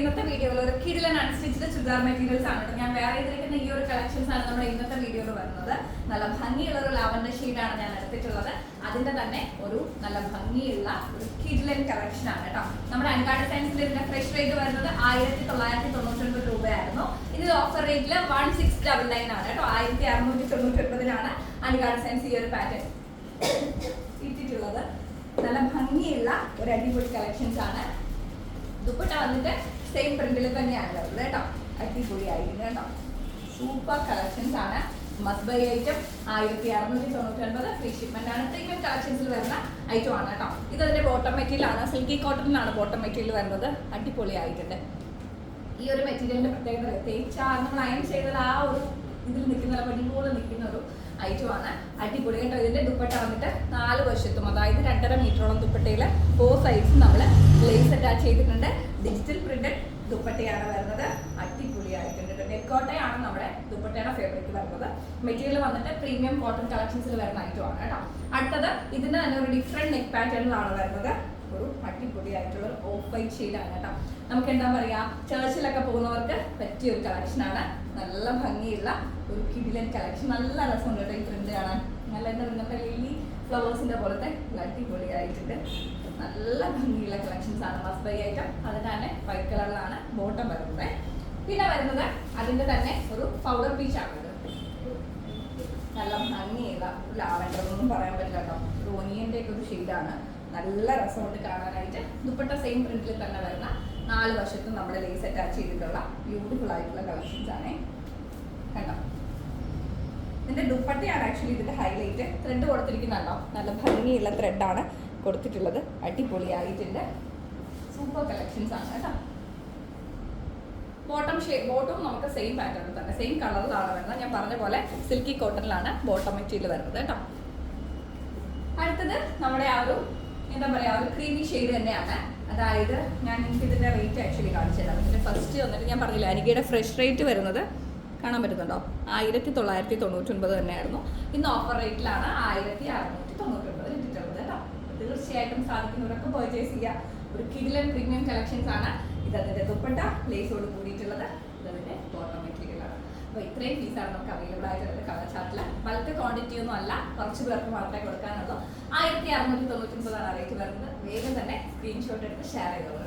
ഇന്നത്തെ വീഡിയോയിൽ ഒരു കിടിലൻ അൺസ്റ്റിച്ച്ഡ് ചുരിദാർ മെറ്റീരിയൽസ് ആണ് ഞാൻ വേറെ ചെയ്തിരിക്കുന്ന ഈ ഒരു കളക്ഷൻസ് ആണ് നമ്മുടെ ഇന്നത്തെ വീഡിയോയിൽ വരുന്നത്. നല്ല ഭംഗിയുള്ള ഒരു ലാവൻഡർ ഷെയ്ഡാണ് ഞാൻ എടുത്തിട്ടുള്ളത്. അതിന്റെ തന്നെ ഒരു നല്ല ഭംഗിയുള്ള ഒരു കിടിലൻ കളക്ഷൻ ആണ് കേട്ടോ. നമ്മുടെ അൻകാട് സയൻസിൽ ഇതിന്റെ ഫ്രഷ് റേറ്റ് വരുന്നത് 1999 രൂപയായിരുന്നു. ഇതിൽ ഓഫർ റേറ്റിൽ 1699 ആണ് കേട്ടോ. 1699 അൻകാട് സയൻസ് ഈ ഒരു പാറ്റേൺ ഇട്ടിട്ടുള്ളത്. നല്ല ഭംഗിയുള്ള ഒരു അടിപൊളി കളക്ഷൻസ് ആണ്. ദുപ്പട്ട വന്നിട്ട് സെയിം പ്രിന്റിൽ തന്നെയാണ് വരുന്നത് കേട്ടോ. അടിപൊളി ആയിരുന്നു കേട്ടോ. സൂപ്പർ കളക്ഷൻസ് ആണ്. Must by item 1699 free shipment ആണ്. പ്രീമിയം കളക്ഷൻസിൽ വരുന്ന ഐറ്റം ആണ് കേട്ടോ. ഇത് അതിന്റെ ബോട്ടം മെറ്റീരിയൽ ആണ്. സിൽക്കി കോട്ടണിലാണ് ബോട്ടം മെറ്റീരിയൽ വരുന്നത്. അടിപൊളി ആയിട്ടുണ്ട്. ഈ ഒരു മെറ്റീരിയലിന്റെ പ്രത്യേകത തേച്ചാൽ നമ്മൾ അയൺ ചെയ്തത് ആ ഒരു ഇതിൽ നിൽക്കുന്ന പടിപോലെ നിൽക്കുന്ന ഒരു ഐറ്റം ആണ്. അടിപൊളി കേട്ടോ. ഇതിന്റെ ദുപ്പട്ട വന്നിട്ട് 4 വശത്തും, അതായത് 2.5 മീറ്ററോളം ദുപ്പട്ടയില് 4 സൈഡ്സും നമ്മൾ ലേസ് അറ്റാച്ച് ചെയ്തിട്ടുണ്ട്. ഡിജിറ്റൽ പ്രിന്റഡ് ദുപ്പട്ടയാണ് വരുന്നത്. അടിപൊളിയായിട്ടുണ്ട്. നെക്കോട്ടയാണ് നമ്മുടെ ദുപ്പട്ടയുടെ ഫേബ്രിക് വരുന്നത്. മെറ്റീരിയൽ വന്നിട്ട് പ്രീമിയം കോട്ടൺ കളക്ഷൻസിൽ വരുന്ന ഐറ്റം ആണ് കേട്ടോ. അടുത്തത് ഇതിന്റെ തന്നെ ഒരു ഡിഫറെന്റ് നെക്ക് പാറ്റേണിലാണ് വരുന്നത്. ഒരു അടിപൊളിയായിട്ടുള്ള ഒരു ഓഫ് വൈറ്റ് ഷെയ്ഡാണ് കേട്ടോ. നമുക്ക് എന്താ പറയാ, ചർച്ചിലൊക്കെ പോകുന്നവർക്ക് പറ്റിയ ഒരു കളക്ഷനാണ്. നല്ല ഭംഗിയുള്ള ഒരു കിടിലൻ കളക്ഷൻ. നല്ല രസമുണ്ട് കേട്ടോ ഈ പ്രിന്റ് കാണാൻ. നല്ല എന്താ ഇന്നത്തെ ലില്ലി ഫ്ലവേഴ്സിന്റെ പോലത്തെ അടിപൊളിയായിട്ടുണ്ട്. നല്ല ഭംഗിയുള്ള കളക്ഷൻസ് ആണ്. Must by item. അതിന് തന്നെ വൈറ്റ് കളറിലാണ് ബോട്ടം വരുന്നത്. പിന്നെ വരുന്നത് അതിന്റെ തന്നെ ഒരു പൗഡർ പീച്ച് ആണ്. നല്ല ഭംഗിയുള്ള ലാവൻഡർ ഒന്നും പറയാൻ പറ്റില്ല കേട്ടോ. ഒരു ഓനിയന്റെ ഒക്കെ ഒരു ഷെയ്ഡാണ്. നല്ല രസമുണ്ട് കാണാനായിട്ട്. ദുപ്പട്ട സെയിം പ്രിന്റിൽ തന്നെ വരുന്ന 4 വശത്തും നമ്മുടെ ലേസ് അറ്റാച്ച് ചെയ്തിട്ടുള്ള ബ്യൂട്ടിഫുൾ ആയിട്ടുള്ള കളക്ഷൻസ് ആണ് കണ്ടോ. ഇതിന്റെ ദുപ്പട്ടയാണ് ആക്ച്വലി ഇതിന്റെ ഹൈലൈറ്റ്. ത്രെഡ് കൊടുത്തിരിക്കുന്നുണ്ടോ, നല്ല ഭംഗിയുള്ള ത്രെഡാണ് കൊടുത്തിട്ടുള്ളത്. അടിപൊളിയായിട്ടുണ്ട്. സൂപ്പർ കളക്ഷൻസ് ആണ് കേട്ടോ. ബോട്ടം നമുക്ക് സെയിം പാറ്റേണിൽ തന്നെ സെയിം കളറിലാണ് വരുന്നത്. ഞാൻ പറഞ്ഞ പോലെ സിൽക്കി കോട്ടണിലാണ് ബോട്ടം മെറ്റീരിയൽ വരുന്നത് കേട്ടോ. അടുത്തത് നമ്മുടെ ആ ഒരു എന്താ പറയാ, ഒരു ക്രീമി ഷെയ്ഡ് തന്നെയാണ്. അതായത് ഞാൻ എനിക്ക് ഇതിന്റെ റേറ്റ് ആക്ച്വലി കാണിച്ചു തരാം. ഇതിന്റെ ഫസ്റ്റ് വന്നിട്ട് ഞാൻ പറഞ്ഞില്ല, അനികയുടെ ഫ്രഷ് റേറ്റ് വരുന്നത് കാണാൻ പറ്റുന്നുണ്ടോ, 1999 തന്നെയായിരുന്നു. ഇന്ന് ഓഫർ റേറ്റിലാണ് 1699 ഇട്ടിട്ടുള്ളത് കേട്ടോ. തീർച്ചയായിട്ടും സാധിക്കുന്നവരൊക്കെ പർച്ചേസ് ചെയ്യുക. ഒരു കിടിലൻ പ്രീമിയം കളക്ഷൻസ് ആണ്. ഇതതിന്റെ ദുപ്പട്ട ലേസോട് കൂടിയിട്ടുള്ളത്. ഇതതിന്റെ ബോട്ടം മെറ്റീരിയൽ ആണ്. അപ്പോൾ ഇത്രയും പീസാണ് നമുക്ക് അവൈലബിൾ ആയിട്ടുള്ളത് കളർ ചാർട്ടിൽ. ബൾക്ക് ക്വാണ്ടിറ്റി ഒന്നും അല്ല, കുറച്ച് പേർക്ക് മാത്രമേ കൊടുക്കാനുള്ളൂ. 1699 റേറ്റ് വരുന്നത്. വേഗം തന്നെ സ്ക്രീൻഷോട്ട് എടുത്ത് ഷെയർ ചെയ്തോളൂ.